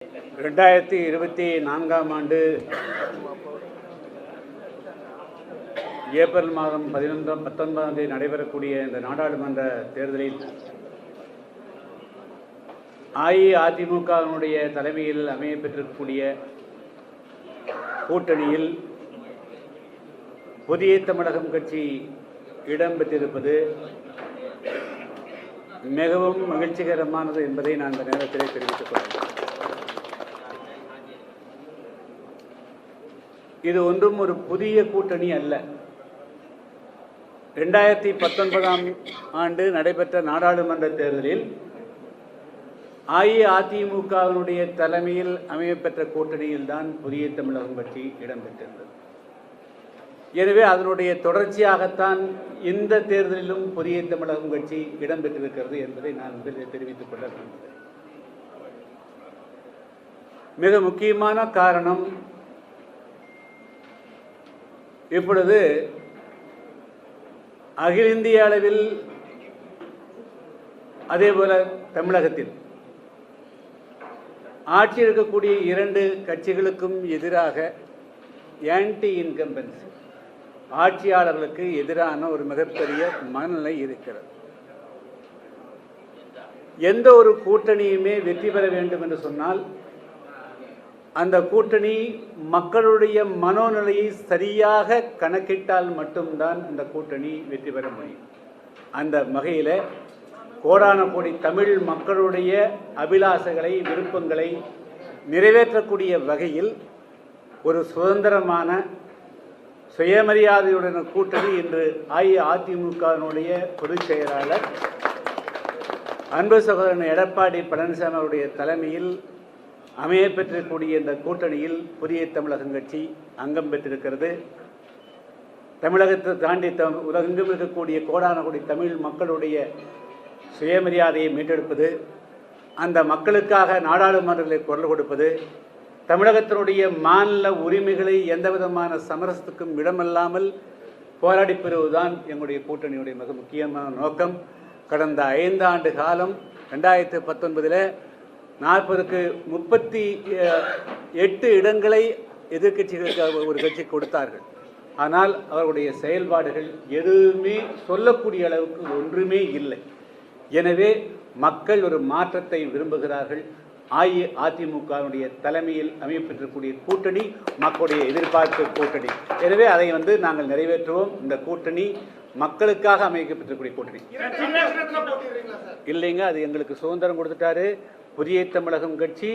2024ஆம் ஆண்டு ஏப்ரல் மாதம் 19ஆம் தேதி நடைபெறக்கூடிய இந்த நாடாளுமன்ற தேர்தலில் அஇஅதிமுகவினுடைய தலைமையில் அமையப்பெற்றிருக்கக்கூடிய கூட்டணியில் புதிய தமிழகம் கட்சி இடம்பெற்றிருப்பது மிகவும் மகிழ்ச்சிகரமானது என்பதை நான் இந்த நேரத்திலே தெரிவித்துக் கொள்கிறேன். இது ஒன்றும் ஒரு புதிய கூட்டணி அல்ல. 2019ஆம் ஆண்டு நடைபெற்ற நாடாளுமன்ற தேர்தலில் அஇஅதிமுகவினுடைய தலைமையில் அமையப்பெற்ற கூட்டணியில்தான் புதிய தமிழகம் கட்சி இடம்பெற்றிருந்தது. எனவே அதனுடைய தொடர்ச்சியாகத்தான் இந்த தேர்தலிலும் புதிய தமிழகம் கட்சி இடம்பெற்றிருக்கிறது என்பதை நான் முதலில் தெரிவித்துக் கொள்ள விரும்புகிறேன். மிக முக்கியமான காரணம், இப்பொழுது அகில இந்திய அளவில் அதேபோல தமிழகத்தில் ஆட்சி இருக்கக்கூடிய இரண்டு கட்சிகளுக்கும் எதிராக ஆன்டி இன்கம்பன்சி, ஆட்சியாளர்களுக்கு எதிரான ஒரு மிகப்பெரிய மனநிலை இருக்கிறது. எந்த ஒரு கூட்டணியுமே வெற்றி பெற வேண்டும் என்று சொன்னால் அந்த கூட்டணி மக்களுடைய மனோநிலையை சரியாக கணக்கிட்டால் மட்டும்தான் அந்த கூட்டணி வெற்றி பெற முடியும். அந்த வகையில் கோடான கோடி தமிழ் மக்களுடைய அபிலாசைகளை, விருப்பங்களை நிறைவேற்றக்கூடிய வகையில் ஒரு சுதந்திரமான சுயமரியாதையுடன் கூட்டணி இன்று அஇஅதிமுகவினுடைய பொதுச் செயலாளர் அன்பு சகோதரன் எடப்பாடி பழனிசாமி அவருடைய தலைமையில் அமையப்பெற்றிருக்கக்கூடிய இந்த கூட்டணியில் புதிய தமிழகம் கட்சி அங்கம் பெற்றிருக்கிறது. தமிழகத்தை தாண்டி உலகெங்கும் இருக்கக்கூடிய கோடான கோடி தமிழ் மக்களுடைய சுயமரியாதையை மீட்டெடுப்பது, அந்த மக்களுக்காக நாடாளுமன்றங்களில் குரல் கொடுப்பது, தமிழகத்தினுடைய மாநில உரிமைகளை எந்த விதமான சமரசத்துக்கும் இடமில்லாமல் போராடி பெறுவதுதான் எங்களுடைய கூட்டணியுடைய மிக முக்கியமான நோக்கம். கடந்த 5 ஆண்டு காலம் 2019 40க்கு 38 இடங்களை எதிர்கட்சிகளுக்கு ஒரு கட்சி கொடுத்தார்கள். ஆனால் அவர்களுடைய செயல்பாடுகள் எதுவுமே சொல்லக்கூடிய அளவுக்கு ஒன்றுமே இல்லை. எனவே மக்கள் ஒரு மாற்றத்தை விரும்புகிறார்கள். அஇஅதிமுகவினுடைய தலைமையில் அமையப்பெற்றிருக்கக்கூடிய கூட்டணி மக்களுடைய எதிர்பார்ப்பு கூட்டணி. எனவே அதை நாங்கள் நிறைவேற்றுவோம். இந்த கூட்டணி மக்களுக்காக அமைக்கப்பட்டிருக்கக்கூடிய கூட்டணி இல்லைங்க. அது எங்களுக்கு சுதந்திரம் கொடுத்துட்டாரு. புதிய தமிழகம் கட்சி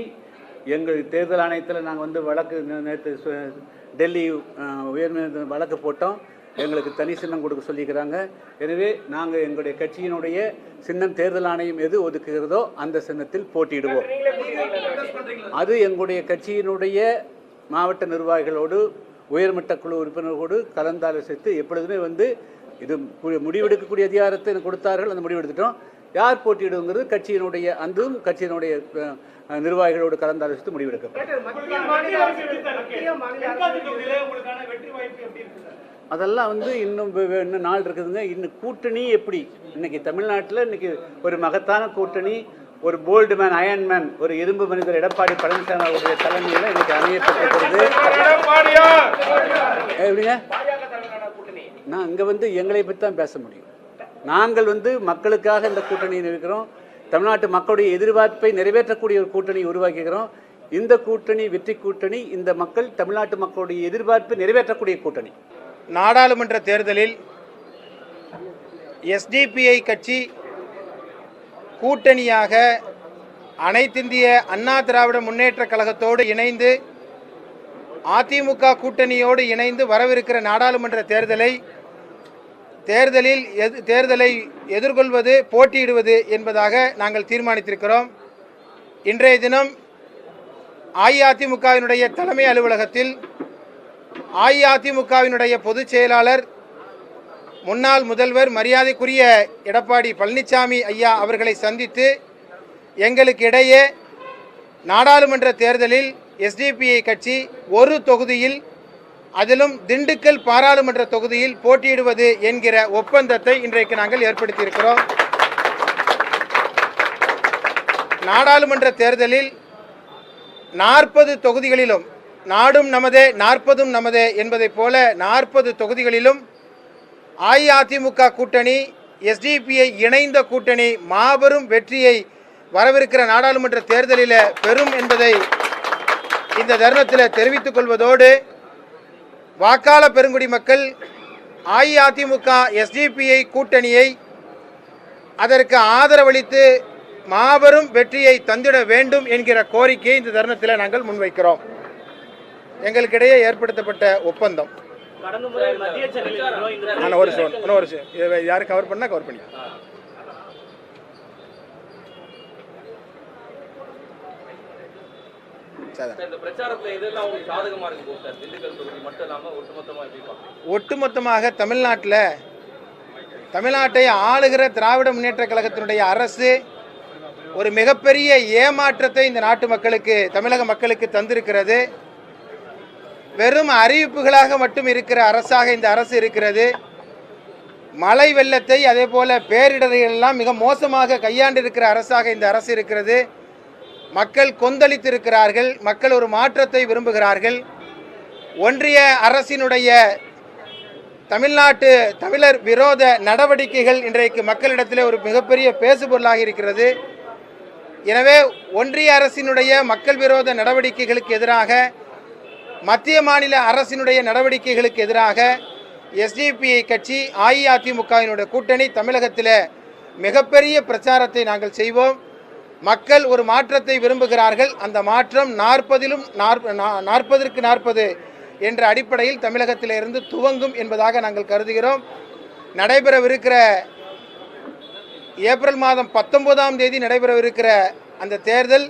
எங்கள் தேர்தல் ஆணையத்தில் நாங்கள் வழக்கு நேற்று டெல்லி உயர்நீதிமன்ற வழக்கு போட்டோம். எங்களுக்கு தனி சின்னம் கொடுக்க சொல்லிக்கிறாங்க. எனவே நாங்கள் எங்களுடைய கட்சியினுடைய சின்னம் தேர்தல் ஆணையம் எது ஒதுக்குகிறதோ அந்த சின்னத்தில் போட்டியிடுவோம். அது எங்களுடைய கட்சியினுடைய மாவட்ட நிர்வாகிகளோடு உயர்மட்ட குழு உறுப்பினர்களோடு கலந்தாலோசித்து எப்பொழுதுமே இது முடிவெடுக்கக்கூடிய அதிகாரத்தை எனக்கு கொடுத்தார்கள். அந்த முடிவெடுத்துட்டோம். யார் போட்டியிடுங்கிறது கட்சியினுடைய கட்சியினுடைய நிர்வாகிகளோடு கலந்தாலோசித்து முடிவெடுக்கப்படும். அதெல்லாம் இன்னும் நாள் இருக்குதுங்க. இன்னும் கூட்டணி எப்படி இன்னைக்கு தமிழ்நாட்டில் இன்னைக்கு ஒரு மகத்தான கூட்டணி, ஒரு போல்டு மேன், அயன் மேன், ஒரு இரும்பு மனிதர் எடப்பாடி பழனிசாமி அவருடைய தலைமையில் இன்னைக்கு அமையப்பட்டிருக்கிறது. எப்படிங்க நான் இங்கே எங்களை பற்றி தான் பேச முடியும். நாங்கள் மக்களுக்காக இந்த கூட்டணியில் இருக்கிறோம். தமிழ்நாட்டு மக்களுடைய எதிர்பார்ப்பை நிறைவேற்றக்கூடிய ஒரு கூட்டணியை உருவாக்குகிறோம். இந்த கூட்டணி வெற்றி கூட்டணி. இந்த மக்கள் தமிழ்நாட்டு மக்களுடைய எதிர்பார்ப்பை நிறைவேற்றக்கூடிய கூட்டணி. நாடாளுமன்ற தேர்தலில் எஸ்டிபிஐ கட்சி கூட்டணியாக அனைத்திந்திய அண்ணா திராவிட முன்னேற்ற கழகத்தோடு இணைந்து அதிமுக கூட்டணியோடு இணைந்து வரவிருக்கிற நாடாளுமன்ற தேர்தலை எதிர்கொள்வது, போட்டியிடுவது என்பதாக நாங்கள் தீர்மானித்திருக்கிறோம். இன்றைய தினம் அஇஅதிமுகவினுடைய தலைமை அலுவலகத்தில் அஇஅதிமுகவினுடைய பொதுச் செயலாளர் முன்னாள் முதல்வர் மரியாதைக்குரிய எடப்பாடி பழனிசாமி ஐயா அவர்களை சந்தித்து எங்களுக்கு இடையே நாடாளுமன்ற தேர்தலில் எஸ்டிபிஐ கட்சி ஒரு தொகுதியில், அதிலும் திண்டுக்கல் பாராளுமன்ற தொகுதியில் போட்டியிடுவது என்கிற ஒப்பந்தத்தை இன்றைக்கு நாங்கள் ஏற்படுத்தியிருக்கிறோம். நாடாளுமன்ற தேர்தலில் 40 தொகுதிகளிலும் நாடும் நமதே 40ம் நமதே என்பதைப் போல 40 தொகுதிகளிலும் அஇஅதிமுக கூட்டணி எஸ்டிபிஐ இணைந்த கூட்டணி மாபெரும் வெற்றியை வரவிருக்கிற நாடாளுமன்ற தேர்தலில் பெறும் என்பதை இந்த தருணத்தில் தெரிவித்துக் கொள்வதோடு வாக்காள பெருங்குடி மக்கள் அஇஅதிமுக எஸ்டிபிஐ கூட்டணியை அதற்கு ஆதரவளித்து மாபெரும் வெற்றியை தந்திட வேண்டும் என்கிற கோரிக்கையை இந்த தருணத்தில் நாங்கள் முன்வைக்கிறோம். எங்களுக்கிடையே ஏற்படுத்தப்பட்ட ஒப்பந்தம் யாரும் கவர் பண்ணா கவர் பண்ணி ஒட்டுமொத்தமாக தமிழ்நாட்டை ஆளுகிற திராவிட முன்னேற்ற கழகத்தினுடைய அரசு ஒரு மிகப்பெரிய ஏமாற்றத்தை இந்த நாட்டு மக்களுக்கு, தமிழக மக்களுக்கு தந்திருக்கிறது. வெறும் அறிவிப்புகளாக மட்டும் இருக்கிற அரசாக இந்த அரசு இருக்கிறது. மழை வெள்ளத்தை அதே போல பேரிடர்கள் எல்லாம் மிக மோசமாக கையாண்டிருக்கிற அரசாக இந்த அரசு இருக்கிறது. மக்கள் கொந்தளித்து இருக்கிறார்கள். மக்கள் ஒரு மாற்றத்தை விரும்புகிறார்கள். ஒன்றிய அரசினுடைய தமிழர் விரோத நடவடிக்கைகள் இன்றைக்கு மக்களிடத்தில் ஒரு மிகப்பெரிய பேசுபொருளாக இருக்கிறது. எனவே ஒன்றிய அரசினுடைய மக்கள் விரோத நடவடிக்கைகளுக்கு எதிராக, மத்திய மாநில அரசினுடைய நடவடிக்கைகளுக்கு எதிராக எஸ்டிபிஐ கட்சி அஇஅதிமுகவினுடைய கூட்டணி தமிழகத்தில் மிகப்பெரிய பிரச்சாரத்தை நாங்கள் செய்வோம். மக்கள் ஒரு மாற்றத்தை விரும்புகிறார்கள். அந்த மாற்றம் 40க்கு 40 என்ற அடிப்படையில் தமிழகத்தில் இருந்து துவங்கும் என்பதாக நாங்கள் கருதுகிறோம். நடைபெறவிருக்கிற ஏப்ரல் மாதம் 19ஆம் தேதி நடைபெறவிருக்கிற அந்த தேர்தல்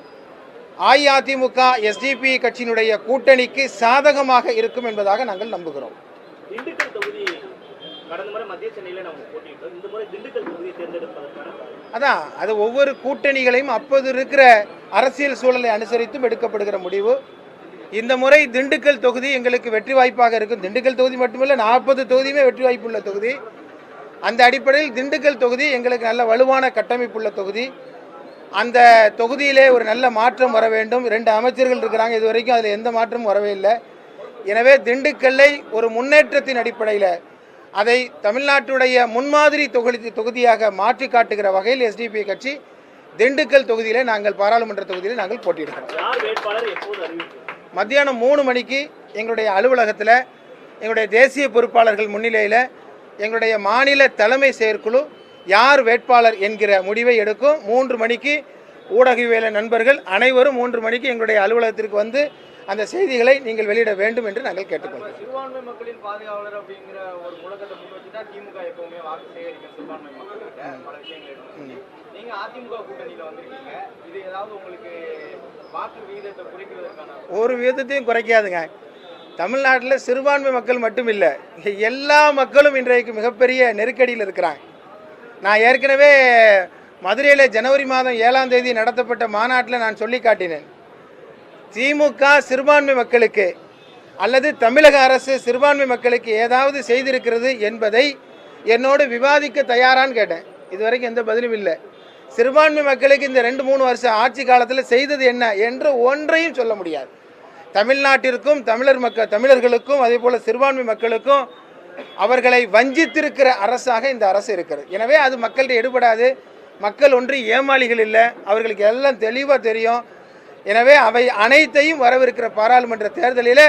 அஇஅதிமுக எஸ்டிபிஐ கட்சியினுடைய கூட்டணிக்கு சாதகமாக இருக்கும் என்பதாக நாங்கள் நம்புகிறோம். திண்டுக்கல் தொகுதி கடந்த முறை மத்திய சென்னையில் நம்ம போட்டியிட்டோம். இந்த முறை திண்டுக்கல் தொகுதியை தேர்ந்தெடுப்பதற்கான அதான் அது ஒவ்வொரு கூட்டணிகளையும் அப்போது இருக்கிற அரசியல் சூழலை அனுசரித்தும் எடுக்கப்படுகிற முடிவு. இந்த முறை திண்டுக்கல் தொகுதி எங்களுக்கு வெற்றி வாய்ப்பாக இருக்கும். திண்டுக்கல் தொகுதி மட்டுமல்ல, 40 தொகுதியுமே வெற்றி வாய்ப்புள்ள தொகுதி. அந்த அடிப்படையில் திண்டுக்கல் தொகுதி எங்களுக்கு நல்ல வலுவான கட்டமைப்புள்ள தொகுதி. அந்த தொகுதியிலே ஒரு நல்ல மாற்றம் வர வேண்டும். 2 அமைச்சர்கள் இருக்கிறாங்க, இது வரைக்கும் அதில் எந்த மாற்றமும் வரவே இல்லை. எனவே திண்டுக்கல்லை ஒரு முன்னேற்றத்தின் அடிப்படையில் அதை தமிழ்நாட்டுடைய முன்மாதிரி தொகுதியாக மாற்றி காட்டுகிற வகையில் எஸ்டிபிஐ கட்சி திண்டுக்கல் தொகுதியிலே நாங்கள் பாராளுமன்ற தொகுதியில் நாங்கள் போட்டியிடுகிறோம். மத்தியானம் 3 மணிக்கு எங்களுடைய அலுவலகத்தில் எங்களுடைய தேசிய பொறுப்பாளர்கள் முன்னிலையில் எங்களுடைய மாநில தலைமை செயற்குழு யார் வேட்பாளர் என்கிற முடிவை எடுக்கும். 3 மணிக்கு ஊடகவியலாளர் நண்பர்கள் அனைவரும் 3 மணிக்கு எங்களுடைய அலுவலகத்திற்கு வந்து அந்த செய்திகளை நீங்கள் வெளியிட வேண்டும் என்று நாங்கள் கேட்டுக்கொள்கிறோம். சிறுபான்மை மக்களின் பாதுகாவலர் அப்படிங்கிற ஒரு முழக்கத்தை முன்வச்சுட்டா திமுக எப்பவுமே வாக்கு சேகரிக்கும் சிறுபான்மை மக்கள்கிட்ட பல விஷயங்கள் எடுத்து. நீங்க அதிமுக கூட்டணியில் வந்திருக்கீங்க, இது ஏதாவது உங்களுக்கு வாக்கு விகிதத்தை குறைக்கிறதுக்கான? ஒரு விகிதத்தையும் குறைக்காதுங்க. தமிழ்நாட்டில் சிறுபான்மை மக்கள் மட்டும் இல்லை, எல்லா மக்களும் இன்றைக்கு மிகப்பெரிய நெருக்கடியில் இருக்கிறாங்க. நான் ஏற்கனவே மதுரையில் ஜனவரி மாதம் 7ஆம் தேதி நடத்தப்பட்ட மாநாட்டில் நான் சொல்லி காட்டினேன். திமுக சிறுபான்மை மக்களுக்கு அல்லது தமிழக அரசு சிறுபான்மை மக்களுக்கு ஏதாவது செய்திருக்கிறது என்பதை என்னோடு விவாதிக்க தயாரான்னு கேட்டேன். இதுவரைக்கும் எந்த பதிலும் இல்லை. சிறுபான்மை மக்களுக்கு இந்த 2-3 வருஷ ஆட்சி காலத்தில் செய்தது என்ன என்று ஒன்றையும் சொல்ல முடியாது. தமிழ்நாட்டிற்கும் தமிழர்களுக்கும் அதே போல் சிறுபான்மை மக்களுக்கும் அவர்களை வஞ்சித்திருக்கிற அரசாக இந்த அரசு இருக்கிறது. எனவே அது மக்கள்கிட்ட எடுபடாது. மக்கள் ஒன்று ஏமாளிகள் இல்லை, அவர்களுக்கு எல்லாம் தெளிவாக தெரியும். எனவே அவை அனைத்தையும் வரவிருக்கிற பாராளுமன்ற தேர்தலில்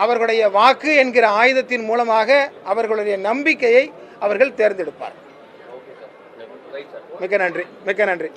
அவர்களுடைய வாக்கு என்கிற ஆயுதத்தின் மூலமாக அவர்களுடைய நம்பிக்கையை அவர்கள் தேர்ந்தெடுப்பார். மிக்க நன்றி.